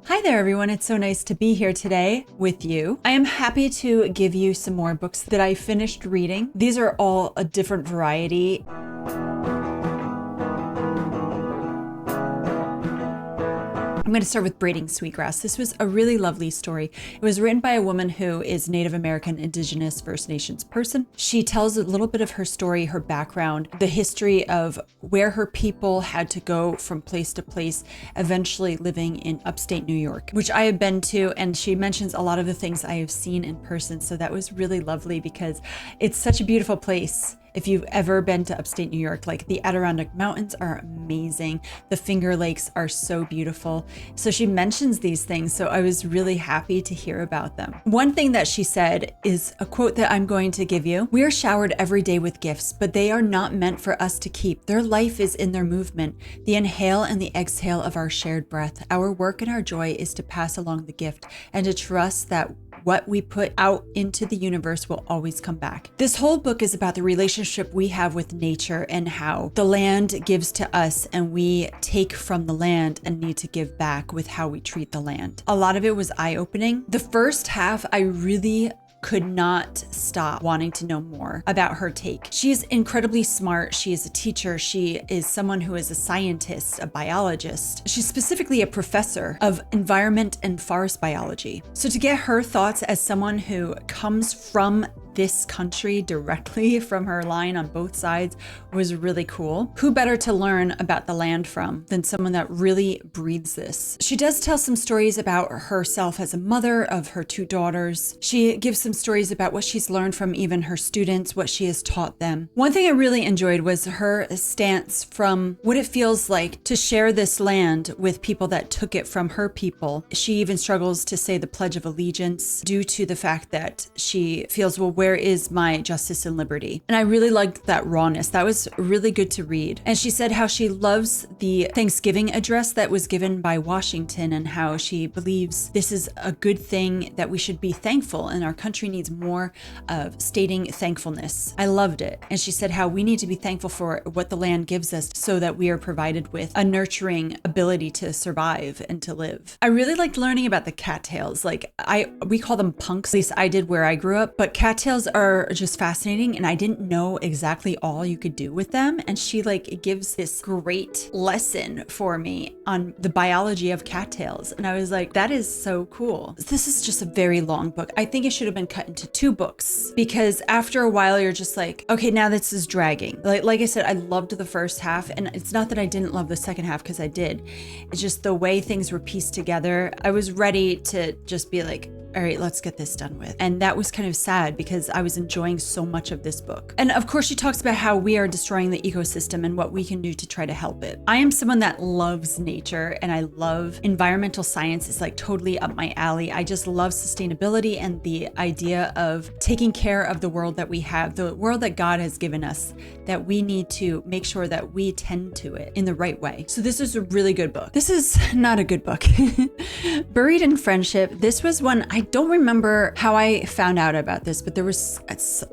Hi there, everyone. It's so nice to be here today with you. I am happy to give you some more books that I finished reading. These are all a different variety. I'm going to start with Braiding Sweetgrass. This was a really lovely story. It was written by a woman who is Native American, Indigenous, First Nations person. She tells a little bit of her story, her background, the history of where her people had to go from place to place, eventually living in upstate New York, which I have been to. And she mentions a lot of the things I have seen in person. So that was really lovely because it's such a beautiful place. If you've ever been to upstate New York, like the Adirondack Mountains are amazing. The Finger Lakes are so beautiful. So she mentions these things. So I was really happy to hear about them. One thing that she said is a quote that I'm going to give you. We are showered every day with gifts, but they are not meant for us to keep. Their life is in their movement, the inhale and the exhale of our shared breath. Our work and our joy is to pass along the gift and to trust that what we put out into the universe will always come back. This whole book is about the relationship we have with nature and how the land gives to us and we take from the land and need to give back with how we treat the land. A lot of it was eye-opening. The first half, I really could not stop wanting to know more about her take. She is incredibly smart. She is a teacher. She is someone who is a scientist, a biologist. She's specifically a professor of environment and forest biology. So to get her thoughts as someone who comes from this country directly from her line on both sides was really cool. Who better to learn about the land from than someone that really breathes this? She does tell some stories about herself as a mother of her two daughters. She gives some stories about what she's learned from even her students, what she has taught them. One thing I really enjoyed was her stance from what it feels like to share this land with people that took it from her people. She even struggles to say the Pledge of Allegiance due to the fact that she feels, well, where is my justice and liberty? And I really liked that rawness. That was really good to read. And she said how she loves the Thanksgiving address that was given by Washington and how she believes this is a good thing, that we should be thankful and our country needs more of stating thankfulness. I loved it. And she said how we need to be thankful for what the land gives us so that we are provided with a nurturing ability to survive and to live. I really liked learning about the cattails. Like we call them punks, at least I did where I grew up, but cattails are just fascinating and I didn't know exactly all you could do with them. And she gives this great lesson for me on the biology of cattails. And I was like, that is so cool. This is just a very long book. I think it should have been cut into 2 books because after a while you're just like, okay, now this is dragging. Like I said, I loved the first half and it's not that I didn't love the second half because I did. It's just the way things were pieced together. I was ready to just be like, all right, let's get this done with. And that was kind of sad because I was enjoying so much of this book. And of course, she talks about how we are destroying the ecosystem and what we can do to try to help it. I am someone that loves nature and I love environmental science. It's like totally up my alley. I just love sustainability and the idea of taking care of the world that we have, the world that God has given us, that we need to make sure that we tend to it in the right way. So this is a really good book. This is not a good book. Buried in Friendship. This was one, I don't remember how I found out about this, but there was,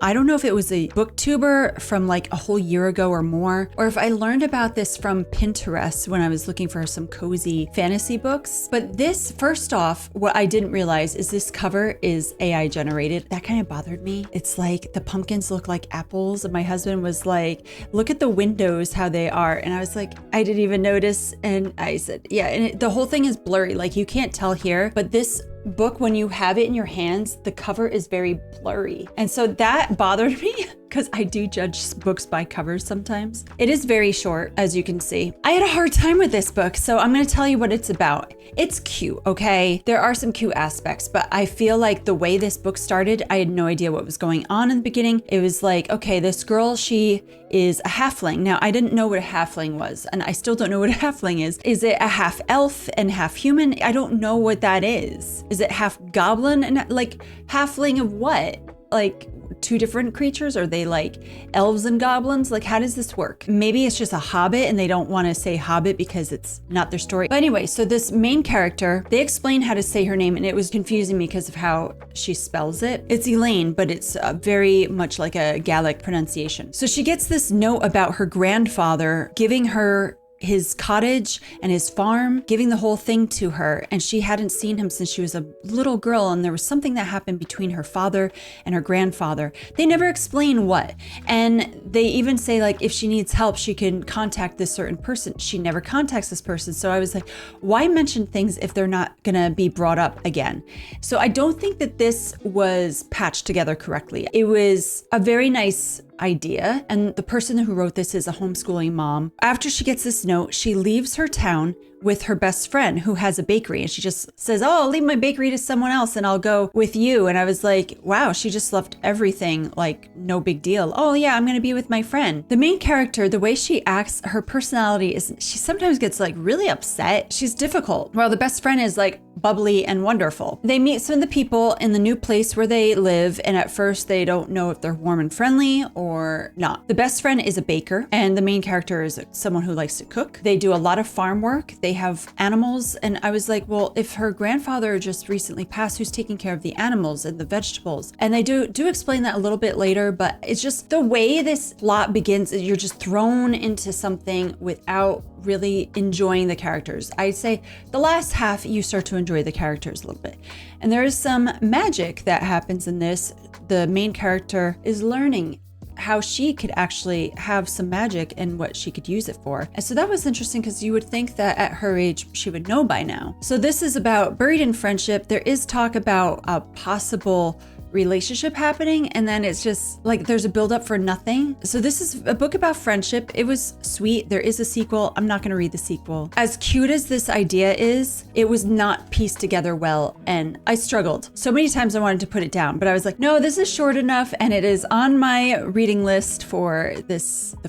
I don't know if it was a booktuber from like a whole year ago or more, or if I learned about this from Pinterest when I was looking for some cozy fantasy books. But this, first off, what I didn't realize is this cover is AI generated. That kind of bothered me. It's like the pumpkins look like apples. And my husband was like, look at the windows, how they are. And I was like, I didn't even notice. And I said, yeah, and the whole thing is blurry. Like you can't tell here, but this book, when you have it in your hands, the cover is very blurry. And so that bothered me because I do judge books by covers sometimes. It is very short, as you can see. I had a hard time with this book, so I'm going to tell you what it's about. It's cute, okay? There are some cute aspects, but I feel like the way this book started, I had no idea what was going on in the beginning. It was like, okay, this girl, she is a halfling. Now, I didn't know what a halfling was, and I still don't know what a halfling is. Is it a half elf and half human? I don't know what that is. Is it half goblin and like halfling of what? Like 2 different creatures? Are they like elves and goblins? Like, how does this work? Maybe it's just a hobbit and they don't want to say hobbit because it's not their story. But anyway, so this main character, they explain how to say her name and it was confusing me because of how she spells it. It's Elaine, but it's very much like a Gaelic pronunciation. So she gets this note about her grandfather giving her his cottage and his farm, giving the whole thing to her. And she hadn't seen him since she was a little girl. And there was something that happened between her father and her grandfather. They never explain what. And they even say, like, if she needs help, she can contact this certain person. She never contacts this person. So I was like, why mention things if they're not going to be brought up again? So I don't think that this was patched together correctly. It was a very nice idea. And the person who wrote this is a homeschooling mom. After she gets this note, she leaves her town with her best friend who has a bakery. And she just says, oh, I'll leave my bakery to someone else and I'll go with you. And I was like, wow, she just left everything, like no big deal. Oh yeah, I'm going to be with my friend. The main character, the way she acts, her personality is, she sometimes gets like really upset. She's difficult. While the best friend is like bubbly and wonderful. They meet some of the people in the new place where they live. And at first they don't know if they're warm and friendly or not. The best friend is a baker and the main character is someone who likes to cook. They do a lot of farm work. They have animals. And I was like, well, if her grandfather just recently passed, who's taking care of the animals and the vegetables? And they do explain that a little bit later, but it's just the way this plot begins, you're just thrown into something without really enjoying the characters. I'd say the last half, you start to enjoy the characters a little bit. And there is some magic that happens in this. The main character is learning how she could actually have some magic and what she could use it for. And so that was interesting because you would think that at her age, she would know by now. So this is about buried in friendship. There is talk about a possible relationship happening, and then it's just like there's a buildup for nothing. So this is a book about friendship. It was sweet. There is a sequel. I'm not going to read the sequel. As cute as this idea is, it was not pieced together well, and I struggled. So many times I wanted to put it down, but I was like, no, this is short enough, and it is on my reading list for the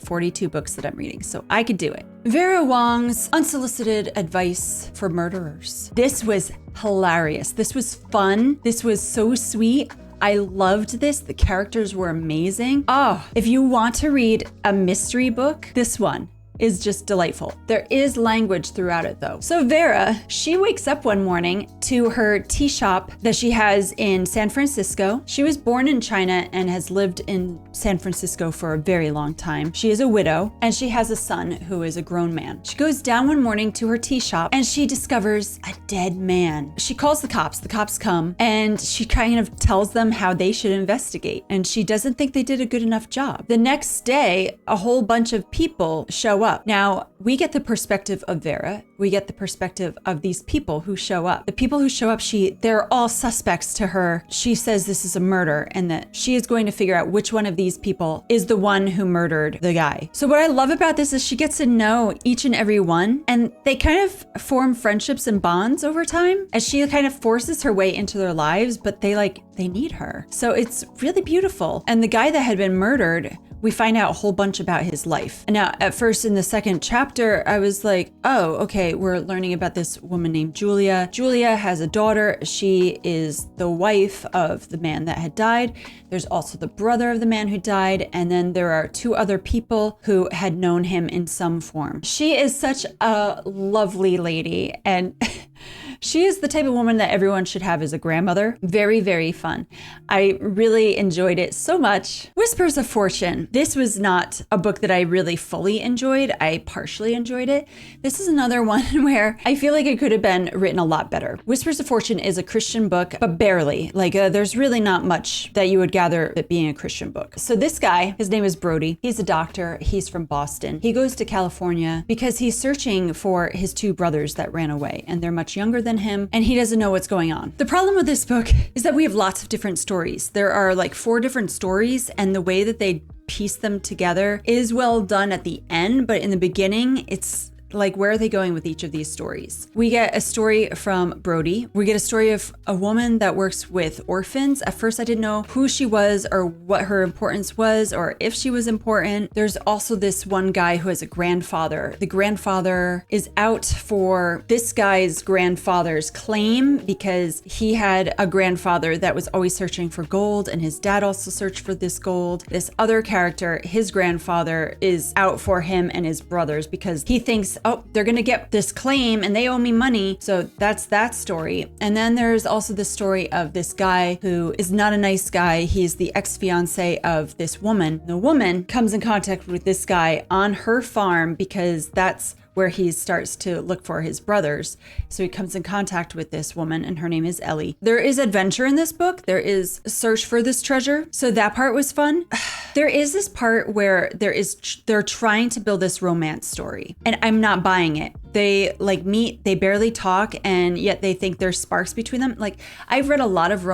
42 books that I'm reading, so I could do it. Vera Wong's Unsolicited Advice for Murderers. This was hilarious. This was fun. This was so sweet. I loved this. The characters were amazing. Oh, if you want to read a mystery book, this one is just delightful. There is language throughout it though. So Vera, she wakes up one morning to her tea shop that she has in San Francisco. She was born in China and has lived in San Francisco for a very long time. She is a widow and she has a son who is a grown man. She goes down one morning to her tea shop and she discovers a dead man. She calls the cops. The cops come and she kind of tells them how they should investigate. And she doesn't think they did a good enough job. The next day, a whole bunch of people show up. Now, we get the perspective of Vera. We get the perspective of these people who show up. The people who show up, they're all suspects to her. She says this is a murder and that she is going to figure out which one of these people is the one who murdered the guy. So what I love about this is she gets to know each and every one, and they kind of form friendships and bonds over time as she kind of forces her way into their lives, but they need her. So it's really beautiful. And the guy that had been murdered, we find out a whole bunch about his life. And now at first in the second chapter, I was like, oh, okay, we're learning about this woman named Julia. Julia has a daughter. She is the wife of the man that had died. There's also the brother of the man who died. And then there are two other people who had known him in some form. She is such a lovely lady. And she is the type of woman that everyone should have as a grandmother. Very, very fun. I really enjoyed it so much. Whispers of Fortune. This was not a book that I really fully enjoyed. I partially enjoyed it. This is another one where I feel like it could have been written a lot better. Whispers of Fortune is a Christian book, but barely. There's really not much that you would gather it being a Christian book. So this guy, his name is Brody. He's a doctor. He's from Boston. He goes to California because he's searching for his two brothers that ran away, and they're much younger than him, and he doesn't know what's going on. The problem with this book is that we have lots of different stories. There are 4 different stories, and the way that they piece them together is well done at the end, but in the beginning, it's where are they going with each of these stories? We get a story from Brody. We get a story of a woman that works with orphans. At first, I didn't know who she was or what her importance was or if she was important. There's also this one guy who has a grandfather. The grandfather is out for this guy's grandfather's claim because he had a grandfather that was always searching for gold, and his dad also searched for this gold. This other character, his grandfather, is out for him and his brothers because he thinks, oh, they're going to get this claim and they owe me money. So that's that story. And then there's also the story of this guy who is not a nice guy. He's the ex-fiance of this woman. The woman comes in contact with this guy on her farm because that's where he starts to look for his brothers. So he comes in contact with this woman, and her name is Ellie. There is adventure in this book. There is a search for this treasure. So that part was fun. There is this part where they're trying to build this romance story, and I'm not buying it. They like meet, they barely talk, and yet they think there's sparks between them. Like, I've read a lot of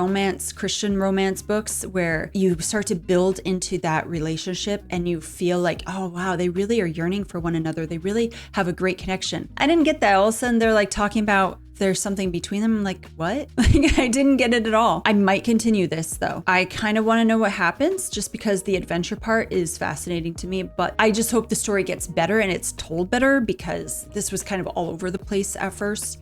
Christian romance books where you start to build into that relationship and you feel like, oh wow, they really are yearning for one another. They really have a great connection. I didn't get that. All of a sudden they're like talking about there's something between them. I'm like, what? Like, I didn't get it at all. I might continue this though. I kind of want to know what happens just because the adventure part is fascinating to me, but I just hope the story gets better and it's told better because this was kind of all over the place at first.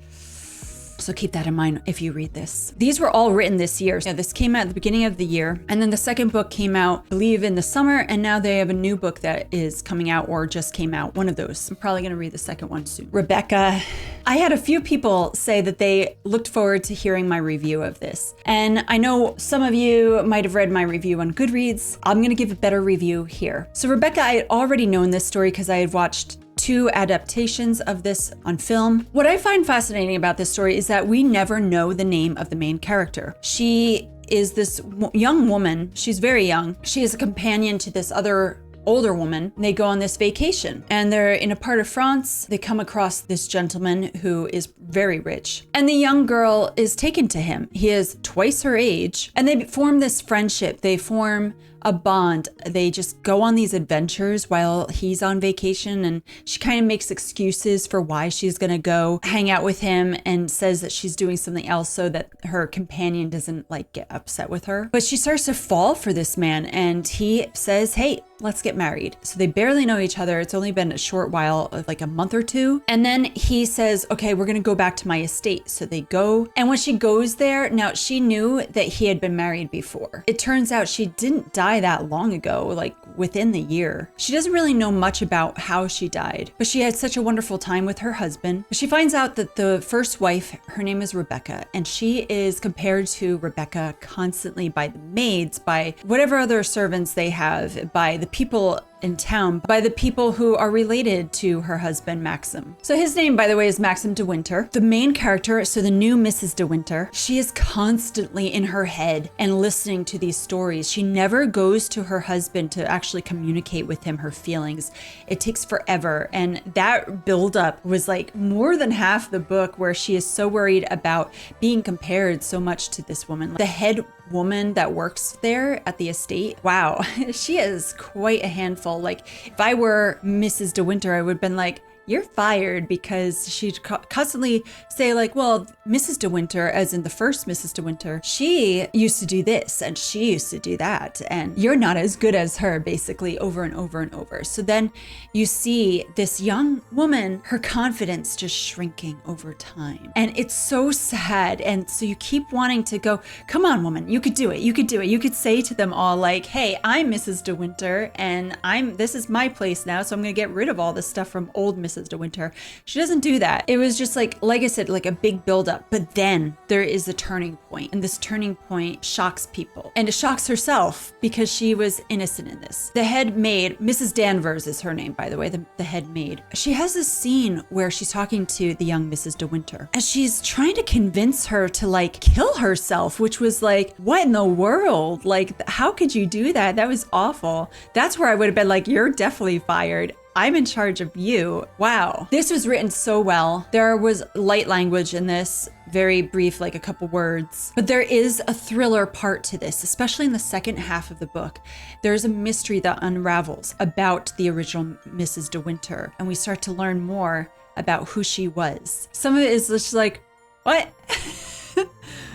So keep that in mind if you read this. These were all written this year. Yeah, this came out at the beginning of the year. And then the second book came out, I believe, in the summer. And now they have a new book that is coming out or just came out. One of those. I'm probably going to read the second one soon. Rebecca. I had a few people say that they looked forward to hearing my review of this. And I know some of you might have read my review on Goodreads. I'm going to give a better review here. So Rebecca, I had already known this story because I had watched 2 adaptations of this on film. What I find fascinating about this story is that we never know the name of the main character. She is this young woman. She's very young. She is a companion to this other older woman. They go on this vacation and they're in a part of France. They come across this gentleman who is very rich, and the young girl is taken to him. He is twice her age, and they form this friendship. They form a bond. They just go on these adventures while he's on vacation, and she kind of makes excuses for why she's going to go hang out with him and says that she's doing something else so that her companion doesn't like get upset with her. But she starts to fall for this man, and he says, hey, let's get married. So they barely know each other. It's only been a short while, like a month or two. And then he says, okay, we're going to go back to my estate. So they go. And when she goes there, now she knew that he had been married before. It turns out she didn't die that long ago, like within the year. She doesn't really know much about how she died, but she had such a wonderful time with her husband. She finds out that the first wife, her name is Rebecca, and she is compared to Rebecca constantly by the maids, by whatever other servants they have, by the people in town, by the people who are related to her husband, Maxim. So his name, by the way, is Maxim de Winter. The main character, so the new Mrs. de Winter, she is constantly in her head and listening to these stories. She never goes to her husband to actually communicate with him her feelings. It takes forever. And that buildup was like more than half the book, where she is so worried about being compared so much to this woman. The head woman that works there at the estate, wow, she is quite a handful. Like, if I were Mrs. de Winter, I would have been like, you're fired, because she'd constantly say like, well, Mrs. de Winter, as in the first Mrs. de Winter, she used to do this and she used to do that, and you're not as good as her, basically, over and over and over. So then you see this young woman, her confidence just shrinking over time. And it's so sad. And so you keep wanting to go, come on, woman, you could do it. You could do it. You could say to them all like, hey, I'm Mrs. de Winter and this is my place now. So I'm going to get rid of all this stuff from old Mrs. de Winter. She doesn't do that. It was just like I said, like a big buildup. But then there is a turning point, and this turning point shocks people, and it shocks herself because she was innocent in this. The head maid, Mrs. Danvers is her name, by the way, the head maid. She has this scene where she's talking to the young Mrs. de Winter, and she's trying to convince her to like kill herself, which was like, what in the world? Like, how could you do that? That was awful. That's where I would have been like, you're definitely fired. I'm in charge of you. Wow. This was written so well. There was light language in this, very brief, like a couple words. But there is a thriller part to this, especially in the second half of the book. There's a mystery that unravels about the original Mrs. de Winter, and we start to learn more about who she was. Some of it is just like, what?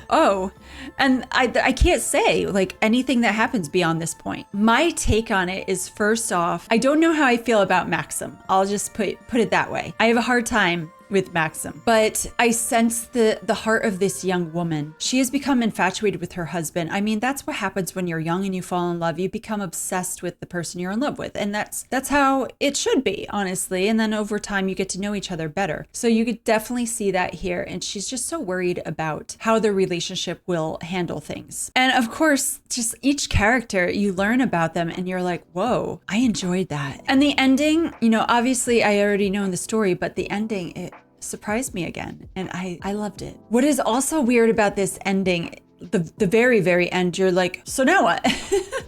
Oh, and I can't say like anything that happens beyond this point. My take on it is, first off, I don't know how I feel about Maxim. I'll just put it that way. I have a hard time with Maxim, but I sense the heart of this young woman. She has become infatuated with her husband. I mean, that's what happens when you're young and you fall in love. You become obsessed with the person you're in love with, and that's how it should be, honestly. And then over time, you get to know each other better. So you could definitely see that here. And she's just so worried about how their relationship will they'll handle things. And of course, just each character, you learn about them and you're like, whoa, I enjoyed that. And the ending, you know, obviously I already know the story, but the ending, it surprised me again. And I loved it. What is also weird about this ending, the very, very end, you're like, so now what?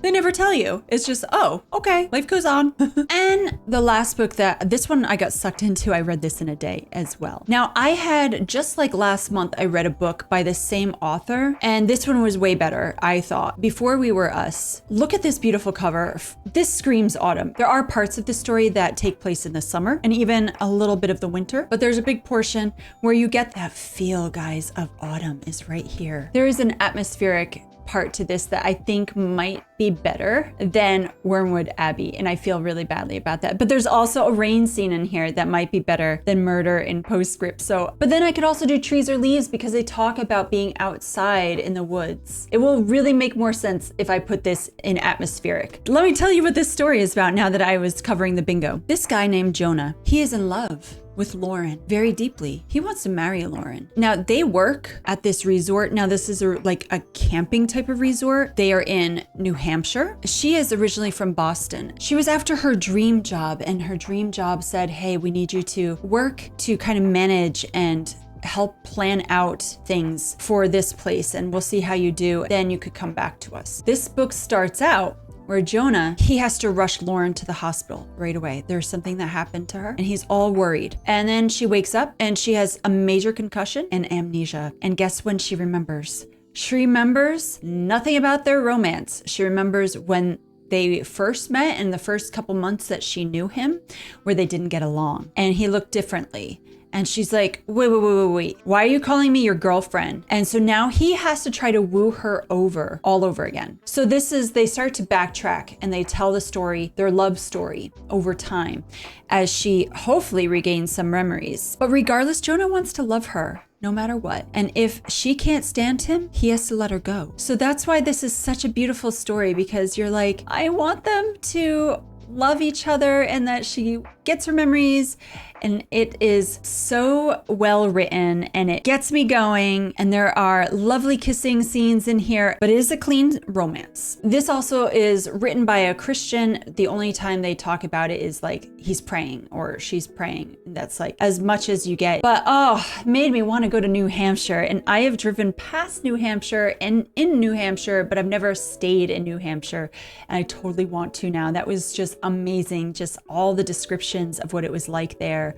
They never tell you. It's just, oh, okay, life goes on. And the last book this one I got sucked into, I read this in a day as well. Now I had, just like last month, I read a book by the same author, and this one was way better, I thought. Before We Were Us. Look at this beautiful cover. This screams autumn. There are parts of the story that take place in the summer and even a little bit of the winter, but there's a big portion where you get that feel, guys, of autumn is right here. There is an atmospheric part to this that I think might be better than Wormwood Abbey, and I feel really badly about that. But there's also a rain scene in here that might be better than Murder in Postscript. So, but then I could also do Trees or Leaves because they talk about being outside in the woods. It will really make more sense if I put this in atmospheric. Let me tell you what this story is about now that I was covering the bingo. This guy named Jonah, he is in love with Lauren very deeply. He wants to marry Lauren. Now they work at this resort. Now this is like a camping type of resort. They are in New Hampshire. She is originally from Boston. She was after her dream job, and her dream job said, hey, we need you to work to kind of manage and help plan out things for this place, and we'll see how you do. Then you could come back to us. This book starts out where Jonah, he has to rush Lauren to the hospital right away. There's something that happened to her and he's all worried. And then she wakes up and she has a major concussion and amnesia. And guess when she remembers? She remembers nothing about their romance. She remembers when they first met in the first couple months that she knew him, where they didn't get along and he looked differently. And she's like, wait. Why are you calling me your girlfriend? And so now he has to try to woo her over all over again. So they start to backtrack and they tell the story, their love story over time as she hopefully regains some memories. But regardless, Jonah wants to love her no matter what. And if she can't stand him, he has to let her go. So that's why this is such a beautiful story, because you're like, I want them to love each other and that she gets her memories. And it is so well written and it gets me going. And there are lovely kissing scenes in here, but it is a clean romance. This also is written by a Christian. The only time they talk about it is like he's praying or she's praying. That's like as much as you get. But it made me want to go to New Hampshire. And I have driven past New Hampshire and in New Hampshire, but I've never stayed in New Hampshire. And I totally want to now. That was just amazing. Just all the descriptions of what it was like there.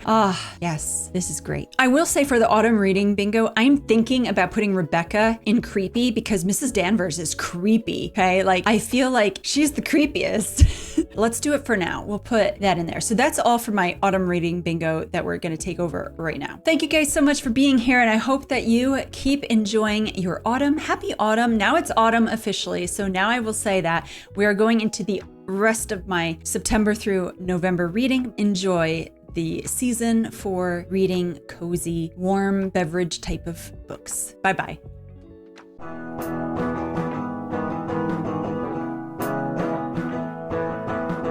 Yes, this is great. I will say for the autumn reading bingo, I'm thinking about putting Rebecca in creepy because Mrs. Danvers is creepy. Okay. Like I feel like she's the creepiest. Let's do it for now. We'll put that in there. So that's all for my autumn reading bingo that we're going to take over right now. Thank you guys so much for being here. And I hope that you keep enjoying your autumn. Happy autumn. Now it's autumn officially. So now I will say that we are going into the rest of my September through November reading. Enjoy the season for reading cozy, warm beverage type of books. Bye-bye.